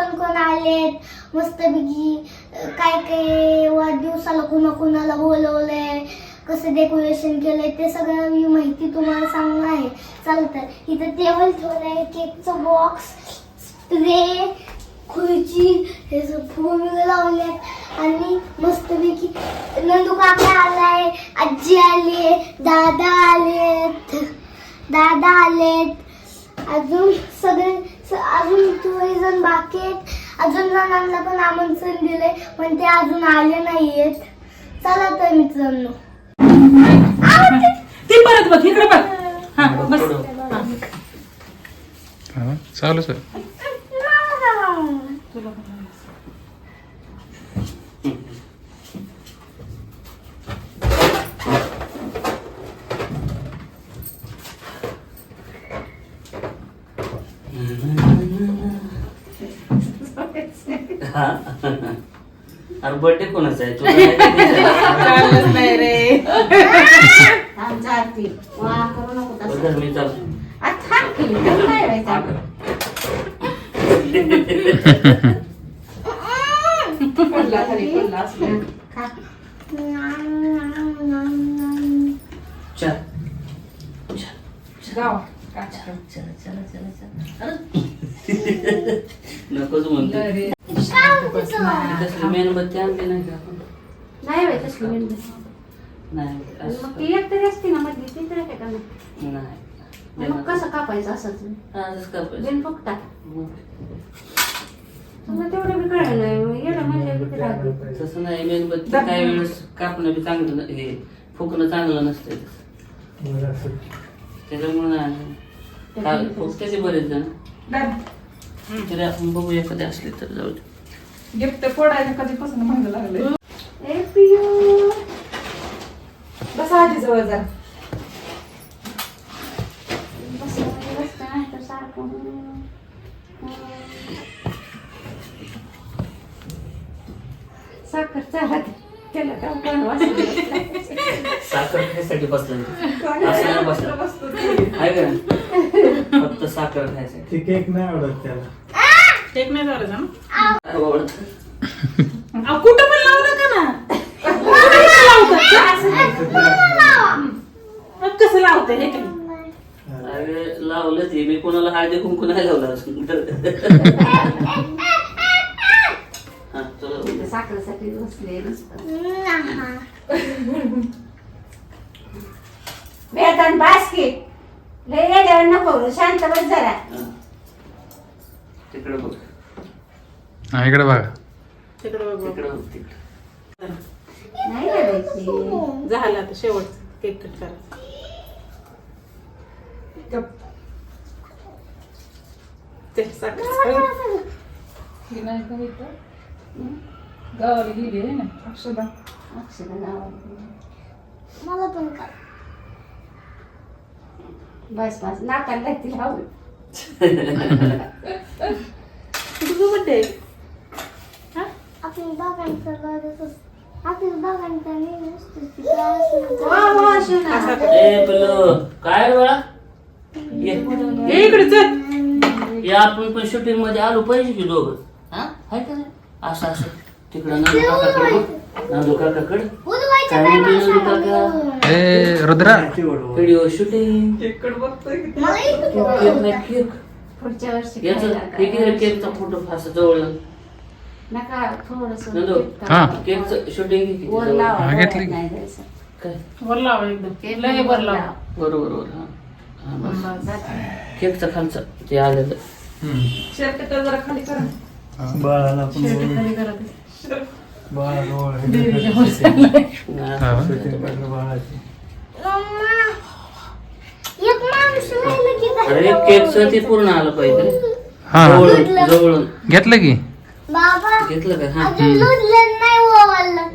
कोण कोण आलेत मस्तपैकी, काय काय वाढदिवसाला कुणाला बोलवलंय, कसं डेकोरेशन केलंय ते सगळं माहिती तुम्हाला सांगणार आहे. चला तर इथं टेबल ठेवलाय, केकचं बॉक्स, स्प्रे, खुर्ची, हे फुल लावल्यात आणि मस्तपैकी नंदू काका आलाय, आजी आली, दादा आलेत, अजून अजून थोडे जण बाकी आहेत. अजून जणांना पण आमंत्रण दिले पण ते अजून आले नाहीयेत. चला तर मित्रांनो, ती परत बघ इकडे बघ. हा बस चालू सर. अरे बर्थडे कोणाचा आहे? चालत नाही रे. मी चालतो. नकोच म्हणतो. कसली मेणबत्ती आणली नाही का आपण? नाही बाई तसली मेणबत्ती. नाही मग ती एक तरी असते ना मधली, ती तरी काय करणार? नाही. मग कसं कापायचं असंच? आजच कापायचं. बिन फुकटा. तुला तेवढं बी कळलं नाही, येणं म्हणजे किती राहते. तसं नाही, मेणबत्ती काही वेळेस कापणं बी चांगलं हे फुकणं चांगलं नसतंय त्याच्यामुळे नाही फुकत्याचे बरेच जण. तरी आपण बघू एखादी असली तर जाऊ दे. गिफ्ट फोडायला कधीपासून महाग लागले. ए पियू बस आधी जवळ जा. बसता नाही तर सारखं साखर चालत त्याला काय वाचलं. साखर खायसाठी बसलं असं नाही बसलं आहे का? फक्त साखर खायसाठी. केक नाही आवडत त्याला. केक नाही झालं ना? काय आवडतं? कुठं पण लावू नका ना. कसं लावतंय हे काय? अरे लावलं ते मी कोणाला हळदी कुंकू नाही लावलं अजून. हा तुला साखरेसाठी बसले नसतं. वेतन बास्केट लय येड्यावर नको, शांत बस जरा. तिकडे बघ. हा इकडे बघा. तिकडे बघ. तिकडे बघ तिकडे. नाही रडायची. झालं आता शेवटचं केक कट करायचं. ते साखर गावाला गेली आहे ना अक्षदा. अक्षदा गावाला. मला पण का बस नाकाला लागतील हवं. तुझं बड्डे आपल्या बागांचा नाही ए पिल्लू काय रे बाळा? ये इकडे चल. या आपण पण शूटिंग मध्ये आलो पाहिजे की दोघं. हा हाय का नाही? असं तिकडं नांदू काकाकडे काय म्हणते नंदू काका? ए रुद्रा. Video shooting. केक बघतोय. केक नाही केक. पुढच्या वर्षी याचा खायला केकचा फोटो फास जवळ नका थोडस नंदू केकचं शूटिंग वर लावा. हा, घेतली. नाही द्यायचं. काय वर लावा एकदम. लय वर लावा. बरोबर हा हा बस. मग जाते. केकचं खालचं ते आलेलं. शर्ट तर जरा खाली करा. बाळाला पण शर्ट बोलू. खाली करा ते. बाळाजवळ हे देवीच्या करते. वर चाललंय. shooting करते बाळाची. एक माणूस राहिलं की काय? अरे केकचं ते पूर्ण आलं पाहिजे. हा जवळून जवळून घेतलं की. बाबा घेतलं का? हा अजून लुटलं नाही ओवाळलं.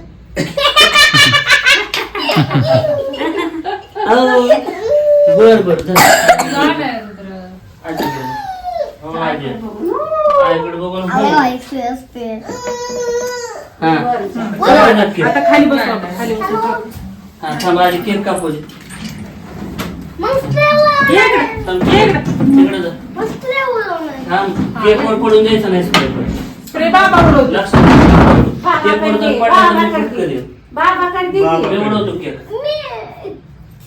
बर बर धर. लहान आहे रुद्र. आजी बघ. हो, आजी. आईकडे बघून अरे हो. वा, एक्सपिरियन्स पे. हा चला ना केक. आता खाली बसवा. खाली बसवा. हा थांबा आधी केक कापू दे. मस्त आहे. ये इकडे. थांब, ये इकडे. तिकडे जा. मस्त आहे. थांब केक वर पडून द्यायचं नाही सगळं. आणि बाबा उडवतो. लक्षात ठेव. बाबा केक करते, उडवताना बाबा पडला तर मी करते. करेन. बाबा करते बाबा. मी उडवतो केक.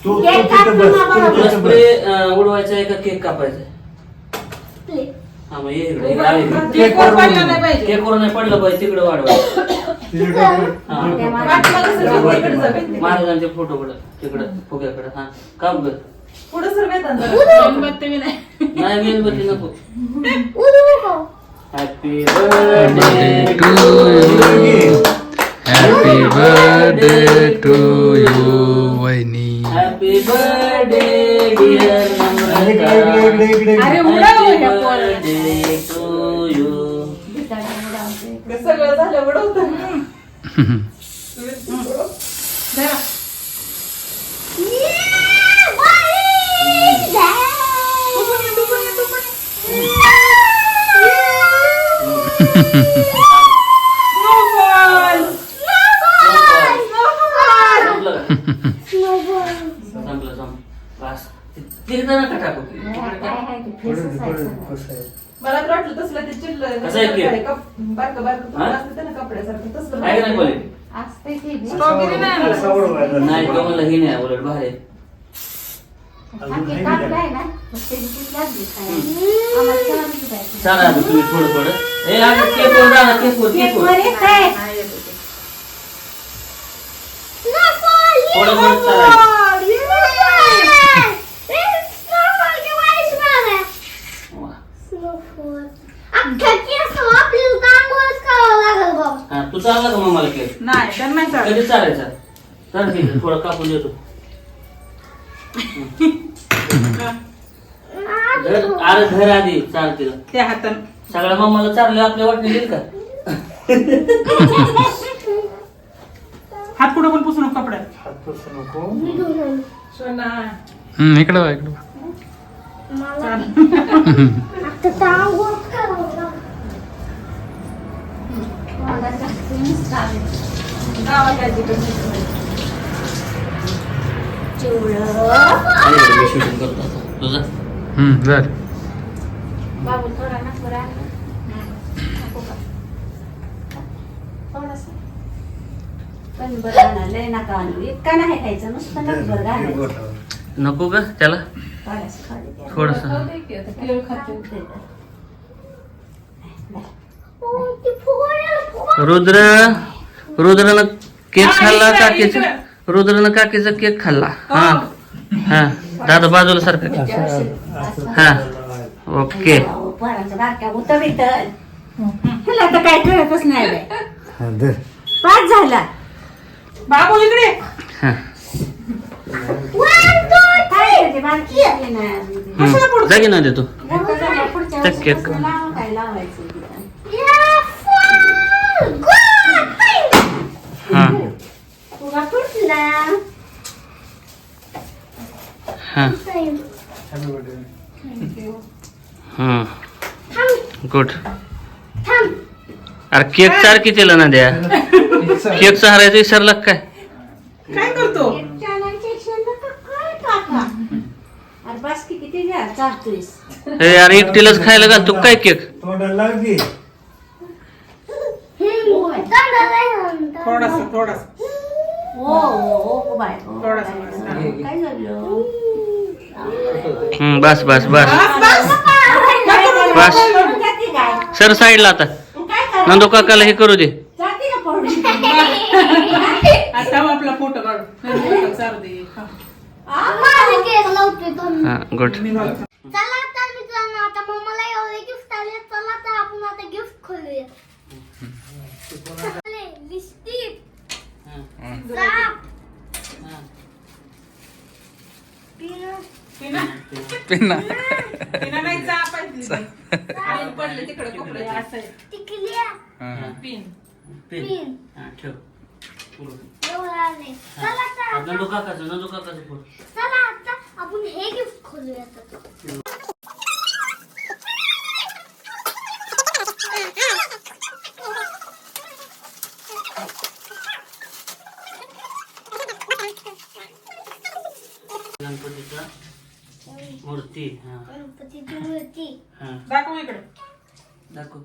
तू केक तिथं कापून बस, बाबा तू तुला तिथं स्प्रे उडवायचा आहे का केक कापायचा आहे? प्ले. हा मग ये इकडे इकडे आली. केकवर पडला नाही पाहिजे. केकवर नाही पडलं पाहिजे तिकडे वाढवायचं. तिकडे कापून. हा. पाठीला कसं जाऊ? इकडे जा. महाराजांचे फोटो कडे तिकडे फुग्याकडे हा काप ग. पुढं सर वेदांत जरा. मेणबत्ती बी नाही. नाही मेणबत्ती नको. उडवू का? Happy birthday to you happy birthday to you वहिनी. हॅपी बर्थडे डिअर इकडे, इकडे. अरे उडव ह्या पोराला. Birthday to you. सगळं झालं उडवतो. जरा. No ball. संपलं का? संपलं संपलं बस तिकडे नका टाकू. मला तर वाटलं तसलं ते चिल्लर कसं आहे केक? बारकं बारकं हा? असतं ते ना कपड्यासारखं तसलं आहे का नाही क्वालिटी? असते की स्ट्रॉबेरी नाही आणलं. असं उडवायला. नाही तो मला ही नाही उलट बाहेर आहे. अजून ते नाही कापलाय दिलं. ना मग त्याची ती लागली खायला. आम्हाला चहा बी द्यायची. चला आता तुम्ही थोडं थोडं ए आता केकवर जा ना केकवर केकवर केकवर येत आहे. नाही येत होते. थोडं थोडं चालायचं. वा. हा तू चालला का मग मला केक नाही तर नाही चालत. कधी चालायचा तर ठीक आहे थोडं कापून देतो. अरे धर आधी चालते त्या हातानं सगळ्या मम्माला चाललं आपल्या वाटणी देईल का? हात पुढे पण पुसू नको कपड्यात. हात पुसू नको. सोना. इकडं वा इकडं वा. गावात जायची तर नाही. आणि इकडे मी shooting करतो आता. तुझा जर बाबू थोडा नको राहिला. नको का? थोडासा. पण बरं आणा, लय नका आणू. इतका नाही खायचं, नुसतं नकभर घालायचं. नको का त्याला थोडासा खाली द्या. थोडस खाऊ दे की आता. केळ खाते. रुद्रनं केक खाल्ला काकीचा रुद्रनं काकीचा केक खाल्ला हा हा दादा बाजूला सारखं हा ओके अहो, पोरांचं बारक्या होतं भेटल. ह्याला तर काय कळतच नाही बाई. हा, धर. पाच झाला. बाबू इकडे. हा काय करते बारकी झाली ना. जागी ना देतो एवढं झालं, पुढच्या त्या वर्षी केक. कसं काय लावायचं तिथं. हा तुला तुटला. हा Happy birthday. हा गुड अरे केक चार कितीला ना द्या केक चारायचं विसरला काय काय करतो? एक चालांच्या शेणाला का काय टाका? अरे बस की किती द्या चारतोयस. हे अरे एकटीलाच खायला घालतो काय केक तोंडाला लाव की. थोडासा थोडासा. हो हो हो बाय हो, थोडासा बाय. बस. काय झालं? बस बस बस बस. बस. जाती काय? सर साईडला आता तू काय कर? नंदू काकाला हे करू दे जाती का पळून? आता आपला फोटो काढ. नाही, चालू दे. हा. हा गुड चला तर मित्रांनो आता मम्माला एवढे गिफ्ट आले चला तर आपण आता गिफ्ट खोलूया लिपस्टिक साप पिना पिन्ना पिना नाही चापायची. आणि पडले तिकडे कपडे असं आहे. टिकल्या पिन. पिन हा ठेव एवढं आले चला तर आता- नंदू काकाचं फोटो चला आता आपण हे गिफ्ट खोलूया तर. गणपतीचा मूर्ती हा गणपतीची मूर्ती हा दाखव इकडे. दाखव